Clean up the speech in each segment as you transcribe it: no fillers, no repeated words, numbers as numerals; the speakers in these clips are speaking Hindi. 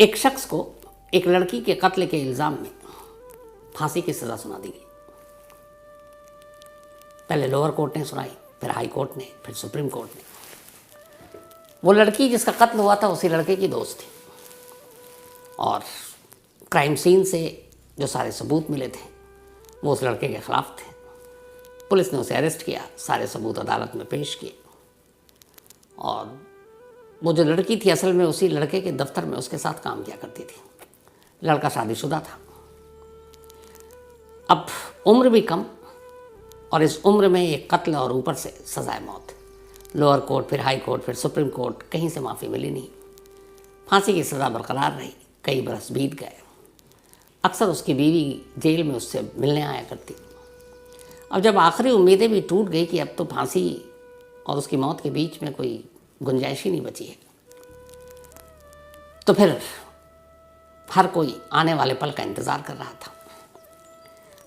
एक शख्स को एक लड़की के कत्ल के इल्ज़ाम में फांसी की सज़ा सुना दी गई। पहले लोअर कोर्ट ने सुनाई, फिर हाई कोर्ट ने, फिर सुप्रीम कोर्ट ने। वो लड़की जिसका कत्ल हुआ था उसी लड़के की दोस्त थी और क्राइम सीन से जो सारे सबूत मिले थे वो उस लड़के के ख़िलाफ़ थे। पुलिस ने उसे अरेस्ट किया, सारे सबूत अदालत में पेश किए और वो जो लड़की थी असल में उसी लड़के के दफ्तर में उसके साथ काम किया करती थी। लड़का शादीशुदा था। अब उम्र भी कम और इस उम्र में एक कत्ल और ऊपर से सजाए मौत। लोअर कोर्ट, फिर हाई कोर्ट, फिर सुप्रीम कोर्ट, कहीं से माफ़ी मिली नहीं। फांसी की सज़ा बरकरार रही। कई बरस बीत गए। अक्सर उसकी बीवी जेल में उससे मिलने आया करती। अब जब आखिरी उम्मीदें भी टूट गई कि अब तो फांसी और उसकी मौत के बीच में कोई गुंजाइश ही नहीं बची है, तो फिर हर कोई आने वाले पल का इंतज़ार कर रहा था।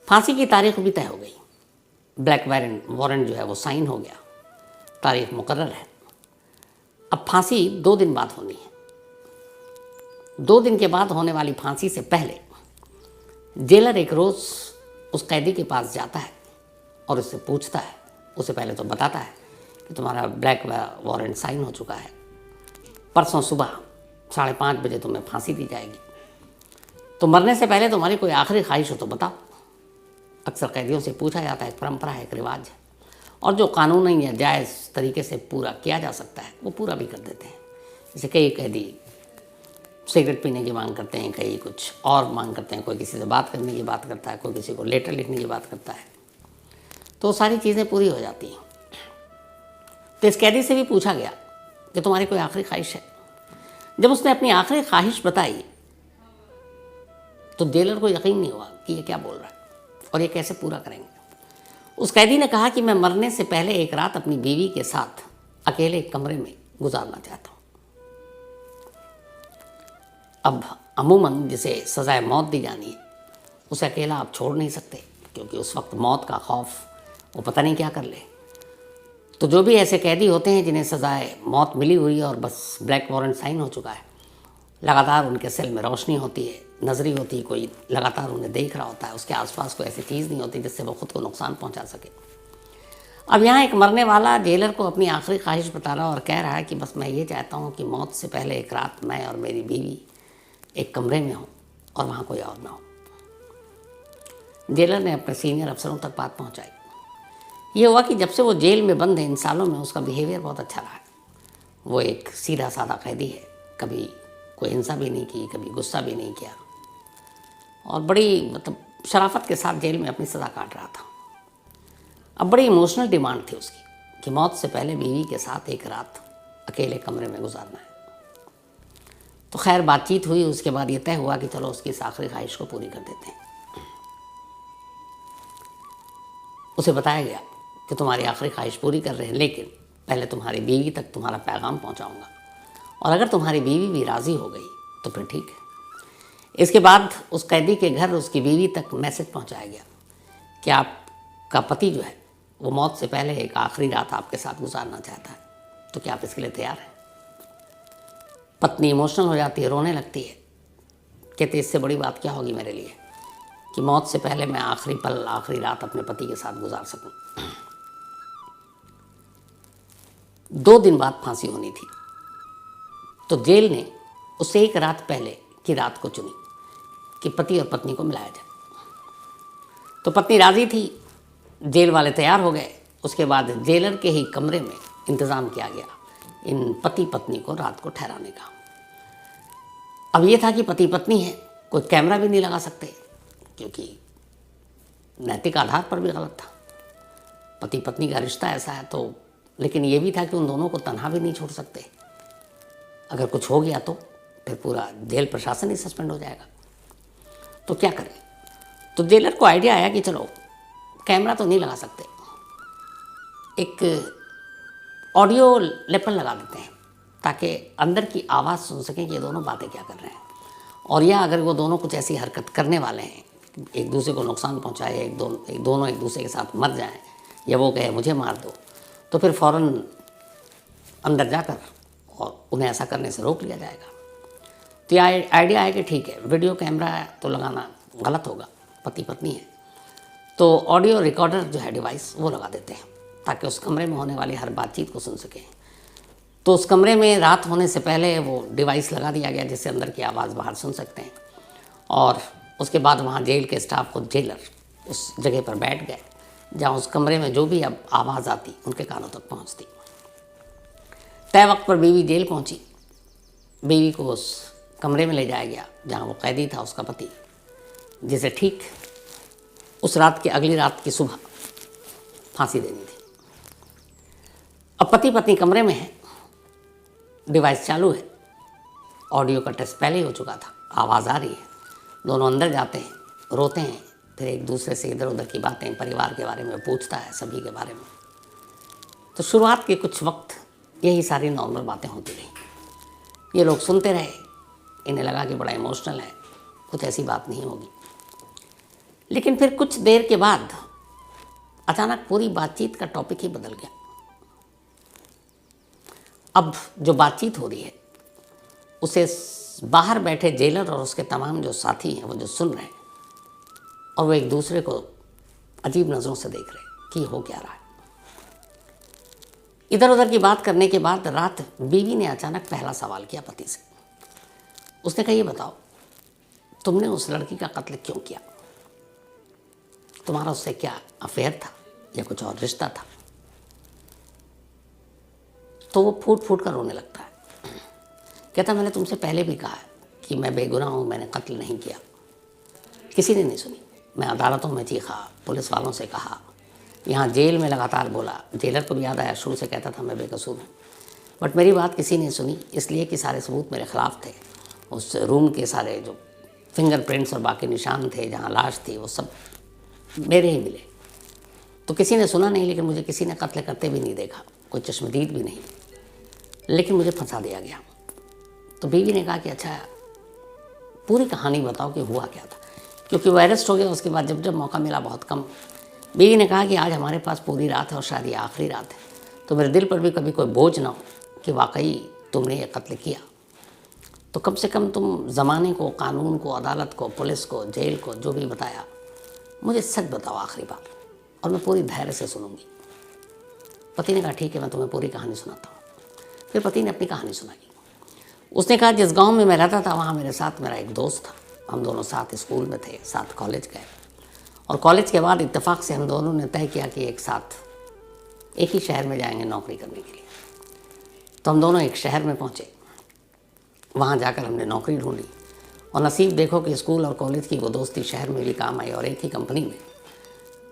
फांसी की तारीख भी तय हो गई। ब्लैक वारंट जो है वो साइन हो गया। तारीख मुकर्रर है। अब फांसी 2 दिन बाद होनी है। 2 दिन के बाद होने वाली फांसी से पहले जेलर एक रोज़ उस कैदी के पास जाता है और उससे पूछता है। उसे पहले तो बताता है कि तुम्हारा ब्लैक वारंट साइन हो चुका है, परसों सुबह 5:30 बजे तुम्हें फांसी दी जाएगी। तो मरने से पहले तुम्हारी कोई आखिरी ख्वाहिश हो तो बताओ। अक्सर कैदियों से पूछा जाता है, एक परंपरा है, एक रिवाज है और जो कानूनी या जायज़ तरीके से पूरा किया जा सकता है वो पूरा भी कर देते हैं। जैसे कई कैदी सिगरेट पीने की मांग करते हैं, कई कुछ और मांग करते हैं, कोई किसी से बात करने की बात करता है, कोई किसी को लेटर लिखने की बात करता है, तो सारी चीज़ें पूरी हो जाती हैं। तो इस कैदी से भी पूछा गया कि तुम्हारी कोई आखिरी ख्वाहिश है। जब उसने अपनी आखिरी ख्वाहिश बताई तो जेलर को यकीन नहीं हुआ कि ये क्या बोल रहा है और ये कैसे पूरा करेंगे। उस कैदी ने कहा कि मैं मरने से पहले एक रात अपनी बीवी के साथ अकेले एक कमरे में गुजारना चाहता हूँ। अब अमूमन जिसे सजाए मौत दी जानी है उसे अकेला आप छोड़ नहीं सकते, क्योंकि उस वक्त मौत का खौफ, वो पता नहीं क्या कर ले। तो जो भी ऐसे कैदी होते हैं जिन्हें सजाए मौत मिली हुई है और बस ब्लैक वारंट साइन हो चुका है, लगातार उनके सेल में रोशनी होती है, नजरी होती है, कोई लगातार उन्हें देख रहा होता है, उसके आसपास कोई ऐसी चीज़ नहीं होती जिससे वो खुद को नुकसान पहुंचा सके। अब यहाँ एक मरने वाला जेलर को अपनी आखिरी ख्वाहिश बता रहा और कह रहा है कि बस मैं ये चाहता हूँ कि मौत से पहले एक रात मैं और मेरी बीवी एक कमरे में हो और वहाँ कोई और ना हो। जेलर ने अपने सीनियर अफसरों तक बात पहुँचाई। ये हुआ कि जब से वो जेल में बंद है इन सालों में उसका बिहेवियर बहुत अच्छा रहा है। वो एक सीधा साधा कैदी है, कभी कोई हिंसा भी नहीं की, कभी गुस्सा भी नहीं किया और बड़ी शराफत के साथ जेल में अपनी सज़ा काट रहा था। अब बड़ी इमोशनल डिमांड थी उसकी कि मौत से पहले बीवी के साथ एक रात अकेले कमरे में गुजारना है। तो खैर बातचीत हुई, उसके बाद ये तय हुआ कि चलो उसकी इस आखिरी ख्वाहिश को पूरी कर देते हैं। उसे बताया गया कि तुम्हारी आखिरी ख्वाहिश पूरी कर रहे हैं, लेकिन पहले तुम्हारी बीवी तक तुम्हारा पैगाम पहुंचाऊंगा और अगर तुम्हारी बीवी भी राज़ी हो गई तो फिर ठीक है। इसके बाद उस कैदी के घर उसकी बीवी तक मैसेज पहुंचाया गया कि आपका पति जो है वो मौत से पहले एक आखिरी रात आपके साथ गुजारना चाहता है, तो क्या आप इसके लिए तैयार हैं। पत्नी इमोशनल हो जाती है, रोने लगती है, कहती इससे बड़ी बात क्या होगी मेरे लिए कि मौत से पहले मैं आखिरी पल, आखिरी रात अपने पति के साथ गुजार सकूं। 2 दिन बाद फांसी होनी थी, तो जेल ने उससे एक रात पहले की रात को चुनी कि पति और पत्नी को मिलाया जाए। तो पत्नी राजी थी, जेल वाले तैयार हो गए। उसके बाद जेलर के ही कमरे में इंतज़ाम किया गया इन पति पत्नी को रात को ठहराने का। अब ये था कि पति पत्नी है, कोई कैमरा भी नहीं लगा सकते क्योंकि नैतिक आधार पर भी गलत था। पति पत्नी का रिश्ता ऐसा है तो, लेकिन ये भी था कि उन दोनों को तन्हा भी नहीं छोड़ सकते। अगर कुछ हो गया तो फिर पूरा जेल प्रशासन ही सस्पेंड हो जाएगा। तो क्या करें। तो जेलर को आइडिया आया कि चलो कैमरा तो नहीं लगा सकते, एक ऑडियो लेपन लगा देते हैं ताकि अंदर की आवाज़ सुन सकें कि ये दोनों बातें क्या कर रहे हैं। और या अगर वो दोनों कुछ ऐसी हरकत करने वाले हैं, एक दूसरे को नुकसान पहुंचाए, दोनों एक दूसरे के साथ मर जाएं या वो कहे मुझे मार दो, तो फिर फ़ौरन अंदर जाकर और उन्हें ऐसा करने से रोक लिया जाएगा। तो ये आइडिया है कि ठीक है वीडियो कैमरा तो लगाना गलत होगा, पति पत्नी है, तो ऑडियो रिकॉर्डर जो है डिवाइस वो लगा देते हैं ताकि उस कमरे में होने वाली हर बातचीत को सुन सकें। तो उस कमरे में रात होने से पहले वो डिवाइस लगा दिया गया जिससे अंदर की आवाज़ बाहर सुन सकते हैं। और उसके बाद वहाँ जेल के स्टाफ को जेलर उस जगह पर बैठ गए जहाँ उस कमरे में जो भी अब आवाज़ आती उनके कानों तक पहुँचती। तय वक्त पर बीवी जेल पहुँची। बीवी को उस कमरे में ले जाया गया जहाँ वो कैदी था उसका पति, जिसे ठीक उस रात की अगली रात की सुबह फांसी देनी थी। अब पति पत्नी कमरे में है, डिवाइस चालू है, ऑडियो का टेस्ट पहले ही हो चुका था, आवाज़ आ रही है, दोनों अंदर जाते हैं, रोते हैं, फिर एक दूसरे से इधर उधर की बातें, परिवार के बारे में पूछता है, सभी के बारे में। तो शुरुआत के कुछ वक्त यही सारी नॉर्मल बातें होती रही। ये लोग सुनते रहे, इन्हें लगा कि बड़ा इमोशनल है, कुछ ऐसी बात नहीं होगी। लेकिन फिर कुछ देर के बाद अचानक पूरी बातचीत का टॉपिक ही बदल गया। अब जो बातचीत हो रही है उसे बाहर बैठे जेलर और उसके तमाम जो साथी हैं वो जो सुन रहे हैं, और वो एक दूसरे को अजीब नज़रों से देख रहे हैं कि हो क्या रहा है। इधर उधर की बात करने के बाद रात बीवी ने अचानक पहला सवाल किया पति से। उसने कहा, ये बताओ तुमने उस लड़की का कत्ल क्यों किया? तुम्हारा उससे क्या अफेयर था या कुछ और रिश्ता था? तो वो फूट फूट कर रोने लगता है। कहता, मैंने तुमसे पहले भी कहा है कि मैं बेगुनाह हूँ, मैंने कत्ल नहीं किया। किसी ने नहीं सुनी। मैं अदालतों में चीखा, पुलिस वालों से कहा, यहाँ जेल में लगातार बोला। जेलर को भी याद आया, शुरू से कहता था मैं बेकसूर हूँ, बट मेरी बात किसी ने सुनी, इसलिए कि सारे सबूत मेरे ख़िलाफ़ थे। उस रूम के सारे जो फिंगरप्रिंट्स और बाकी निशान थे जहाँ लाश थी वो सब मेरे ही मिले। तो किसी ने सुना नहीं, लेकिन मुझे किसी ने कत्ल करते भी नहीं देखा, कोई चश्मदीद भी नहीं, लेकिन मुझे फंसा दिया गया। तो बीवी ने कहा कि अच्छा पूरी कहानी बताओ कि हुआ क्या था, क्योंकि वो अरेस्ट हो गया। उसके बाद जब जब मौका मिला बहुत कम। बीवी ने कहा कि आज हमारे पास पूरी रात है और शायद ये आखिरी रात है, तो मेरे दिल पर भी कभी कोई बोझ ना हो कि वाकई तुमने ये कत्ल किया, तो कम से कम तुम ज़माने को, कानून को, अदालत को, पुलिस को, जेल को, जो भी बताया, मुझे सच बताओ आखिरी बार, और मैं पूरी धैर्य से सुनूंगी। पति ने कहा ठीक है, मैं तुम्हें पूरी कहानी सुनाता हूँ। फिर पति ने अपनी कहानी सुनाई। उसने कहा, जिस गांव में मैं रहता था वहाँ मेरे साथ मेरा एक दोस्त था। हम दोनों साथ स्कूल में थे, साथ कॉलेज गए, और कॉलेज के बाद इत्तेफाक से हम दोनों ने तय किया कि एक साथ एक ही शहर में जाएंगे नौकरी करने के लिए। तो हम दोनों एक शहर में पहुँचे। वहाँ जाकर हमने नौकरी ढूंढी, और नसीब देखो कि स्कूल और कॉलेज की वो दोस्ती शहर में भी काम आई, और एक ही कंपनी में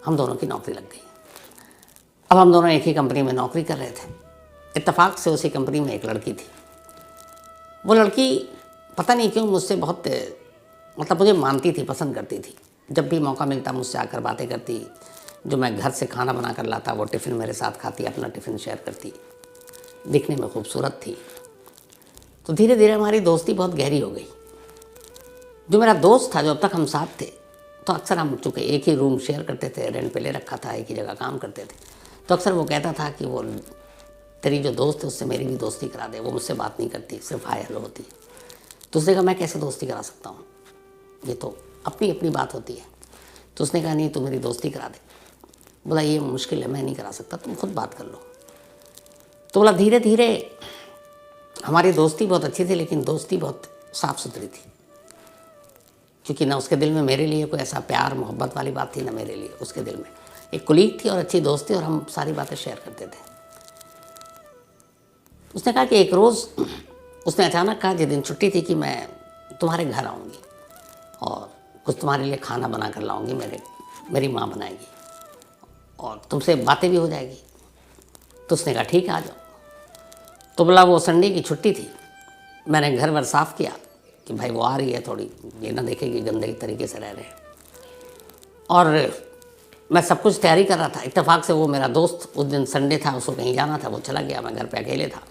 हम दोनों की नौकरी लग गई। अब हम दोनों एक ही कंपनी में नौकरी कर रहे थे। इत्तेफाक से उसी कंपनी में एक लड़की थी। वो लड़की पता नहीं क्यों मुझसे बहुत, मतलब मुझे मानती थी, पसंद करती थी। जब भी मौका मिलता मुझसे आकर बातें करती, जो मैं घर से खाना बना कर लाता वो टिफ़िन मेरे साथ खाती, अपना टिफ़िन शेयर करती। दिखने में खूबसूरत थी। तो धीरे धीरे हमारी दोस्ती बहुत गहरी हो गई। जो मेरा दोस्त था, जो अब तक हम साथ थे, तो अक्सर हम चूँकि एक ही रूम शेयर करते थे, रेंट पे ले रखा था, एक ही जगह काम करते थे, तो अक्सर वो कहता था कि वो तेरी जो दोस्त है उससे मेरी भी दोस्ती करा दे, वो मुझसे बात नहीं करती, सिर्फ हाय हेलो होती है। तो उसने कहा मैं कैसे दोस्ती करा सकता हूँ, ये तो अपनी अपनी बात होती है। तो उसने कहा नहीं, तू मेरी दोस्ती करा दे। बोला ये मुश्किल है, मैं नहीं करा सकता, तुम खुद बात कर लो। तो बोला धीरे धीरे हमारी दोस्ती बहुत अच्छी थी, लेकिन दोस्ती बहुत साफ़ सुथरी थी, क्योंकि ना उसके दिल में मेरे लिए कोई ऐसा प्यार मोहब्बत वाली बात थी, ना मेरे लिए उसके दिल में। एक कुलीग थी और अच्छी दोस्त थी, और हम सारी बातें शेयर करते थे। उसने कहा कि एक रोज़ उसने अचानक कहा, जिस दिन छुट्टी थी, कि मैं तुम्हारे घर आऊँगी और कुछ तुम्हारे लिए खाना बना कर लाऊँगी, मेरी माँ बनाएगी, और तुमसे बातें भी हो जाएगी। तो उसने कहा ठीक है, आ जाओ। तो बोला वो संडे की छुट्टी थी। मैंने घर वर साफ़ किया कि भाई वो आ रही है, थोड़ी ये ना देखेगी गंदे तरीके से रह रहे हैं, और मैं सब कुछ तैयारी कर रहा था। इत्तेफाक से वो मेरा दोस्त, उस दिन संडे था, उसको कहीं जाना था, वो चला गया, मैं घर पे अकेले था।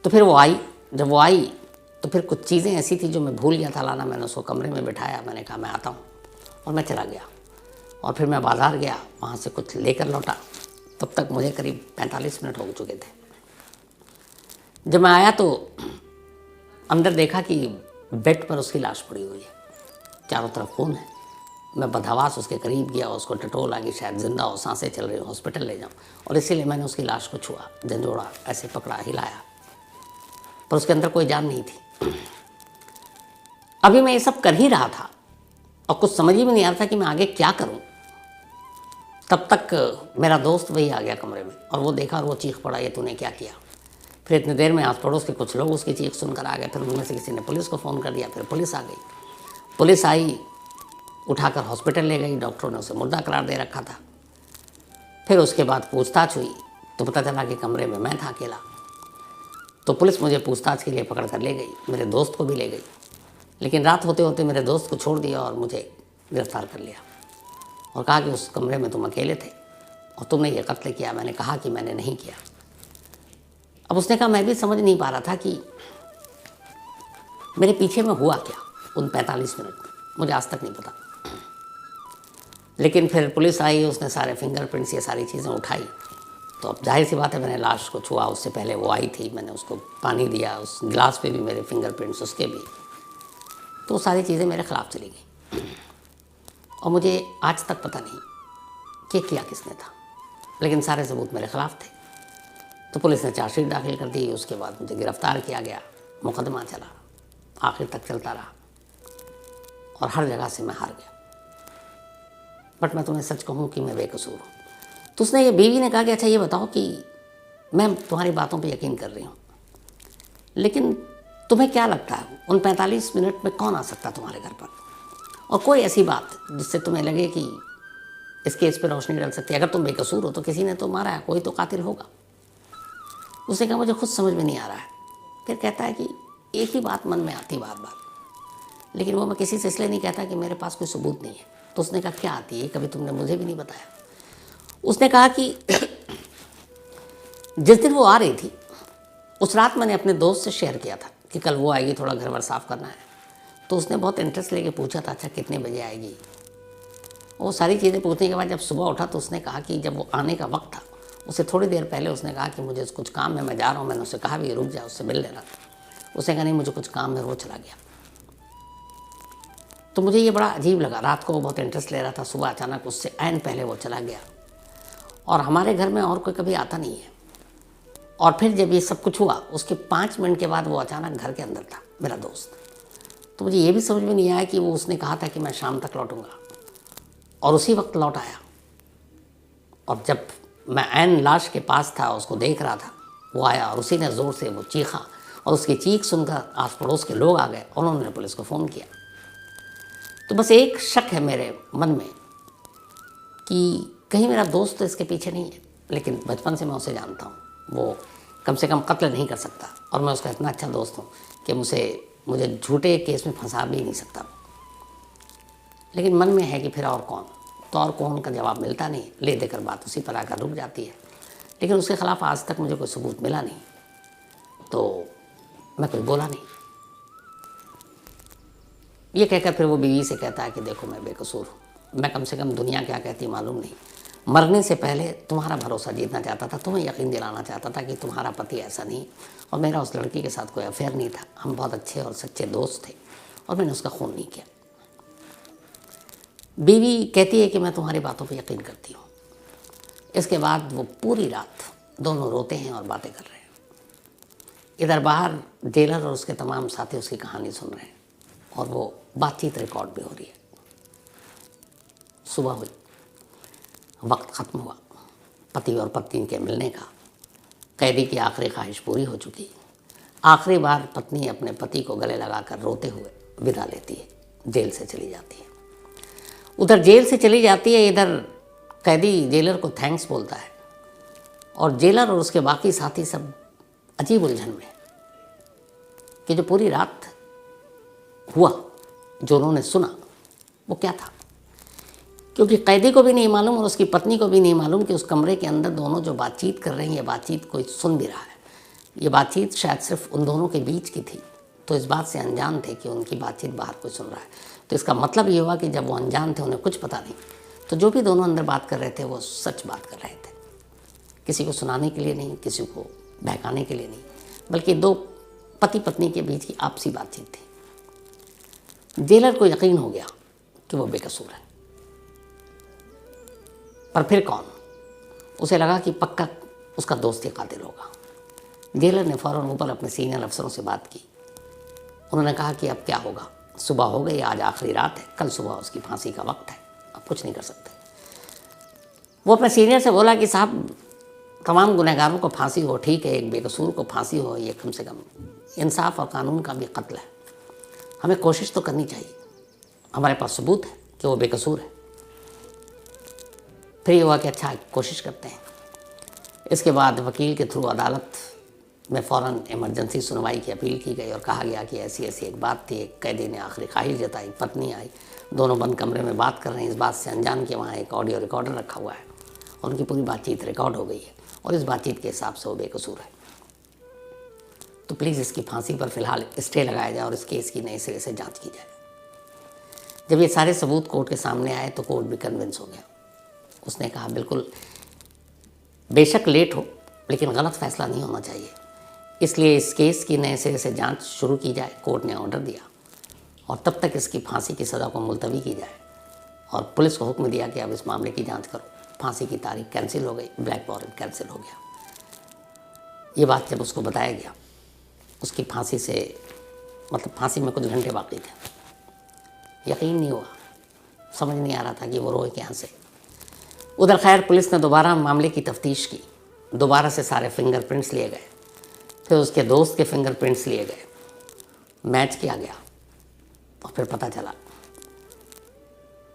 तो फिर वो आई। जब वो आई तो फिर कुछ चीज़ें ऐसी थी जो मैं भूल गया था लाना। मैंने उसको कमरे में बिठाया, मैंने कहा मैं आता हूँ, और मैं चला गया। और फिर मैं बाज़ार गया, वहाँ से कुछ लेकर लौटा। तब तक मुझे करीब 45 मिनट हो चुके थे। जब मैं आया तो अंदर देखा कि बेड पर उसकी लाश पड़ी हुई है, चारों तरफ खून है। मैं बदहवास उसके करीब गया, उसको टटोला कि शायद जिंदा हो, सांसें चल रही हो, हॉस्पिटल ले जाऊं, और इसीलिए मैंने उसकी लाश को छुआ, झंझोड़ा, ऐसे पकड़ा, हिलाया, पर उसके अंदर कोई जान नहीं थी। अभी मैं ये सब कर ही रहा था और कुछ समझ ही में नहीं आ रहा था कि मैं आगे क्या करूं। तब तक मेरा दोस्त वही आ गया कमरे में, और वो देखा और वो चीख पड़ा, ये तूने क्या किया। फिर इतनी देर में आस पड़ोस के कुछ लोग उसकी चीख सुनकर आ गए, फिर उनमें से किसी ने पुलिस को फ़ोन कर दिया, फिर पुलिस आ गई। पुलिस आई, उठाकर हॉस्पिटल ले गई, डॉक्टरों ने उसे मुर्दा करार दे रखा था। फिर उसके बाद पूछताछ हुई तो पता चला कि कमरे में मैं था अकेला। तो पुलिस मुझे पूछताछ के लिए पकड़ कर ले गई, मेरे दोस्त को भी ले गई, लेकिन रात होते होते मेरे दोस्त को छोड़ दिया और मुझे गिरफ्तार कर लिया और कहा कि उस कमरे में तुम अकेले थे और तुमने ये कत्ल किया। मैंने कहा कि मैंने नहीं किया। अब उसने कहा मैं भी समझ नहीं पा रहा था कि मेरे पीछे में हुआ क्या उन 45 मिनट में, मुझे आज तक नहीं पता। लेकिन फिर पुलिस आई, उसने सारे फिंगरप्रिंट्स, ये सारी चीज़ें उठाई, तो अब जाहिर सी बात है मैंने लाश को छुआ। उससे पहले वो आई थी, मैंने उसको पानी दिया, उस गिलास पे भी मेरे फिंगरप्रिंट्स, उसके भी, तो सारी चीज़ें मेरे ख़िलाफ़ चली गई और मुझे आज तक पता नहीं कि किया किसने था, लेकिन सारे सबूत मेरे ख़िलाफ़ थे। तो पुलिस ने चार्जशीट दाखिल कर दी, उसके बाद मुझे गिरफ़्तार किया गया, मुकदमा चला, आखिर तक चलता रहा और हर जगह से मैं हार गया। बट मैं तुम्हें सच कहूँ कि मैं बेकसूर हूँ। तो उसने, ये बीवी ने कहा कि अच्छा ये बताओ कि मैं तुम्हारी बातों पे यकीन कर रही हूँ, लेकिन तुम्हें क्या लगता है उन 45 मिनट में कौन आ सकता तुम्हारे घर पर, और कोई ऐसी बात जिससे तुम्हें लगे कि इस केस पे रोशनी डाल सकती है। अगर तुम बेकसूर हो तो किसी ने तो मारा है, कोई तो कातिल होगा। उसने कहा मुझे खुद समझ में नहीं आ रहा है। फिर कहता है कि एक ही बात मन में आती बार बार, लेकिन वो मैं किसी से इसलिए नहीं कहता कि मेरे पास कोई सबूत नहीं है। तो उसने कहा क्या आती है, कभी तुमने मुझे भी नहीं बताया। उसने कहा कि जिस दिन वो आ रही थी उस रात मैंने अपने दोस्त से शेयर किया था कि कल वो आएगी, थोड़ा घर वर साफ़ करना है। तो उसने बहुत इंटरेस्ट लेके पूछा था अच्छा कितने बजे आएगी। वो सारी चीज़ें पूछने के बाद जब सुबह उठा तो उसने कहा कि जब वो आने का वक्त था उससे थोड़ी देर पहले उसने कहा कि मुझे कुछ काम है, मैं जा रहा हूँ। मैंने उससे कहा भी रुक जा, उससे मिल लेना। उसने कहा नहीं मुझे कुछ काम है, वो चला गया। तो मुझे ये बड़ा अजीब लगा। रात को वो बहुत इंटरेस्ट ले रहा था, सुबह अचानक उससे ऐन पहले वो चला गया और हमारे घर में और कोई कभी आता नहीं है। और फिर जब ये सब कुछ हुआ उसके 5 मिनट के बाद वो अचानक घर के अंदर था मेरा दोस्त। तो मुझे ये भी समझ में नहीं आया कि वो उसने कहा था कि मैं शाम तक लौटूंगा और उसी वक्त लौट आया। और जब मैं ऐन लाश के पास था, उसको देख रहा था, वो आया और उसी ने ज़ोर से वो चीखा और उसकी चीख सुनकर आस पड़ोस के लोग आ गए और उन्होंने पुलिस को फ़ोन किया। तो बस एक शक है मेरे मन में कि कहीं मेरा दोस्त तो इसके पीछे नहीं है, लेकिन बचपन से मैं उसे जानता हूँ, वो कम से कम कत्ल नहीं कर सकता और मैं उसका इतना अच्छा दोस्त हूँ कि मुझे झूठे केस में फंसा भी नहीं सकता। लेकिन मन में है कि फिर और कौन, तो और कौन का जवाब मिलता नहीं, ले देकर बात उसी पर आकर रुक जाती है। लेकिन उसके ख़िलाफ़ आज तक मुझे कोई सबूत मिला नहीं, तो मैं कुछ बोला नहीं। ये कहकर फिर वो बीवी से कहता है कि देखो मैं बेकसूर हूँ, मैं कम से कम दुनिया क्या कहती मालूम नहीं, मरने से पहले तुम्हारा भरोसा जीतना चाहता था, तुम्हें यकीन दिलाना चाहता था कि तुम्हारा पति ऐसा नहीं और मेरा उस लड़की के साथ कोई अफेयर नहीं था, हम बहुत अच्छे और सच्चे दोस्त थे और मैंने उसका खून नहीं किया। बीवी कहती है कि मैं तुम्हारी बातों पर यकीन करती हूँ। इसके बाद वो पूरी रात दोनों रोते हैं और बातें कर रहे हैं। इधर बाहर जेलर और उसके तमाम साथी उसकी कहानी सुन रहे हैं और वो बातचीत रिकॉर्ड भी हो रही है। सुबह हुई, वक्त ख़त्म हुआ पति और पत्नी के मिलने का। कैदी की आखिरी ख्वाहिश पूरी हो चुकी। आखिरी बार पत्नी अपने पति को गले लगाकर रोते हुए विदा लेती है, जेल से चली जाती है। उधर जेल से चली जाती है, इधर कैदी जेलर को थैंक्स बोलता है और जेलर और उसके बाकी साथी सब अजीब उलझन में कि जो पूरी रात हुआ, जो उन्होंने सुना, वो क्या था। क्योंकि कैदी को भी नहीं मालूम और उसकी पत्नी को भी नहीं मालूम कि उस कमरे के अंदर दोनों जो बातचीत कर रहे हैं, ये बातचीत कोई सुन भी रहा है। ये बातचीत शायद सिर्फ उन दोनों के बीच की थी, तो इस बात से अनजान थे कि उनकी बातचीत बाहर कोई सुन रहा है। तो इसका मतलब ये हुआ कि जब वो अनजान थे, उन्हें कुछ पता नहीं, तो जो भी दोनों अंदर बात कर रहे थे वो सच बात कर रहे थे। किसी को सुनाने के लिए नहीं, किसी को बहकाने के लिए नहीं, बल्कि दो पति पत्नी के बीच की आपसी बातचीत थी। जेलर को यकीन हो गया कि वो बेकसूर है, पर फिर कौन? उसे लगा कि पक्का उसका दोस्त ही कातिल होगा। जेलर ने फ़ौरन ऊपर अपने सीनियर अफसरों से बात की। उन्होंने कहा कि अब क्या होगा, सुबह हो गई, आज आखिरी रात है, कल सुबह उसकी फांसी का वक्त है, अब कुछ नहीं कर सकते। वो अपने सीनियर से बोला कि साहब, तमाम गुनहगारों को फांसी हो ठीक है, एक बेकसूर को फांसी हो, ये कम से कम इंसाफ और कानून का भी कत्ल है, हमें कोशिश तो करनी चाहिए, हमारे पास सबूत है कि वो बेकसूर है। फिर ये हुआ कि अच्छा कोशिश करते हैं। इसके बाद वकील के थ्रू अदालत में फ़ौरन इमरजेंसी सुनवाई की अपील की गई और कहा गया कि ऐसी ऐसी एक बात थी, एक कैदी ने आखिरी ख्वाहिश जताई, पत्नी आई, दोनों बंद कमरे में बात कर रहे हैं, इस बात से अनजान कि वहाँ एक ऑडियो रिकॉर्डर रखा हुआ है और उनकी पूरी बातचीत रिकॉर्ड हो गई है और इस बातचीत के हिसाब से वो बेकसूर है। तो प्लीज़ इसकी फांसी पर फ़िलहाल स्टे लगाया जाए और इस केस की नए सिरे से जाँच की जाए। जब ये सारे सबूत कोर्ट के सामने आए तो कोर्ट भी कन्विंस हो गया। उसने कहा बिल्कुल, बेशक लेट हो लेकिन गलत फैसला नहीं होना चाहिए, इसलिए इस केस की नए सिरे से जांच शुरू की जाए। कोर्ट ने ऑर्डर दिया और तब तक इसकी फांसी की सज़ा को मुलतवी की जाए और पुलिस को हुक्म दिया कि अब इस मामले की जांच करो। फांसी की तारीख कैंसिल हो गई, ब्लैक वारंट कैंसिल हो गया। ये बात जब उसको बताया गया, उसकी फांसी से मतलब फांसी में कुछ घंटे बाकी थे, यकीन नहीं हुआ, समझ नहीं आ रहा था कि वो रोए कहाँ से। उधर खैर पुलिस ने दोबारा मामले की तफ्तीश की, दोबारा से सारे फिंगरप्रिंट्स लिए गए, फिर उसके दोस्त के फिंगरप्रिंट्स लिए गए, मैच किया गया और फिर पता चला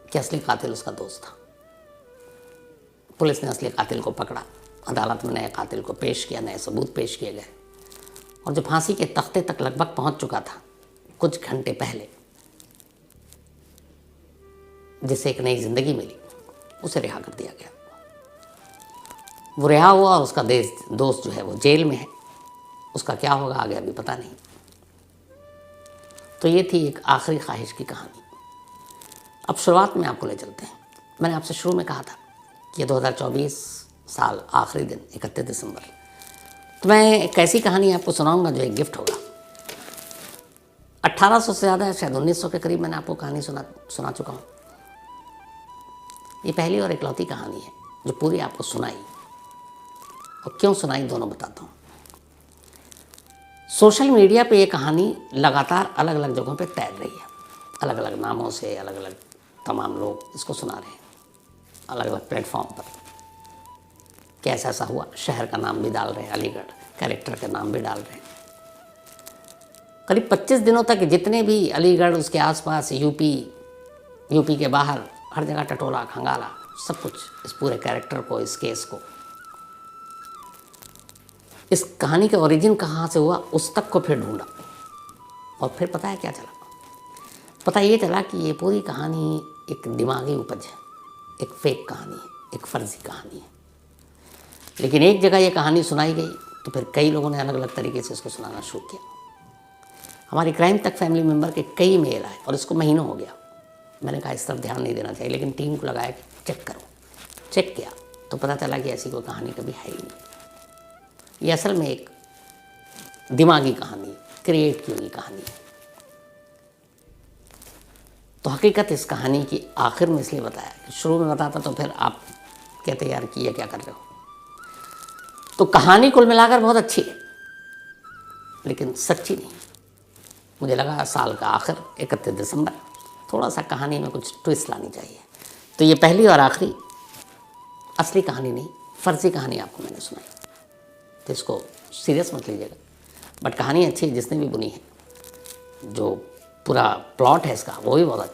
कि असली कातिल उसका दोस्त था। पुलिस ने असली कातिल को पकड़ा, अदालत में नए कातिल को पेश किया, नए सबूत पेश किए गए और जो फांसी के तख्ते तक लगभग पहुंच चुका था कुछ घंटे पहले, जिसे एक नई जिंदगी मिली, उसे रिहा कर दिया गया। वो रिहा हुआ और उसका दोस्त जो है वो जेल में है। उसका क्या होगा आगे अभी पता नहीं। तो ये थी एक आखिरी ख्वाहिश की कहानी। अब शुरुआत में आपको ले चलते हैं। मैंने आपसे शुरू में कहा था कि 2024 साल आखिरी दिन 31 दिसंबर, तो मैं एक ऐसी कहानी आपको सुनाऊंगा जो एक गिफ्ट होगा। 1800 से ज़्यादा, शायद 1900 के करीब मैंने आपको कहानी सुना चुका हूँ। ये पहली और इकलौती कहानी है जो पूरी आपको सुनाई, और क्यों सुनाई दोनों बताता हूँ। सोशल मीडिया पे ये कहानी लगातार अलग अलग जगहों पे तैर रही है, अलग अलग नामों से अलग अलग तमाम लोग इसको सुना रहे हैं अलग अलग प्लेटफॉर्म पर। कैसा ऐसा हुआ, शहर का नाम भी डाल रहे हैं, अलीगढ़, कैरेक्टर का नाम भी डाल रहे हैं। करीब 25 दिनों तक जितने भी अलीगढ़, उसके आसपास, यूपी के बाहर, हर जगह टटोला खंगाला, सब कुछ इस पूरे कैरेक्टर को, इस केस को, इस कहानी के ओरिजिन कहाँ से हुआ उस तक को फिर ढूंढा। और फिर पता है क्या चला? पता ये चला कि ये पूरी कहानी एक दिमागी उपज है, एक फेक कहानी है, एक फर्जी कहानी है। लेकिन एक जगह ये कहानी सुनाई गई तो फिर कई लोगों ने अलग अलग तरीके से इसको सुनाना शुरू किया। हमारी क्राइम तक फैमिली मेम्बर के कई मेल आए और इसको महीनों हो गया। मैंने कहा इस तरफ ध्यान नहीं देना चाहिए, लेकिन टीम को लगाया कि चेक करो। चेक किया तो पता चला कि ऐसी कोई कहानी कभी है ही नहीं। ये असल में एक दिमागी कहानी, क्रिएट की हुई कहानी है। तो हकीकत इस कहानी की आखिर में इसलिए बताया कि शुरू में बताता तो फिर आप कहते यार कि ये क्या कर रहे हो। तो कहानी कुल मिलाकर बहुत अच्छी है लेकिन सच्ची नहीं। मुझे लगा साल का आखिर 31 दिसंबर, थोड़ा सा कहानी में कुछ ट्विस्ट लानी चाहिए। तो ये पहली और आखिरी असली कहानी नहीं, फर्जी कहानी आपको मैंने सुनाई। तो इसको सीरियस मत लीजिएगा, बट कहानी अच्छी है जिसने भी बुनी है। जो पूरा प्लॉट है इसका वो भी बहुत अच्छा है।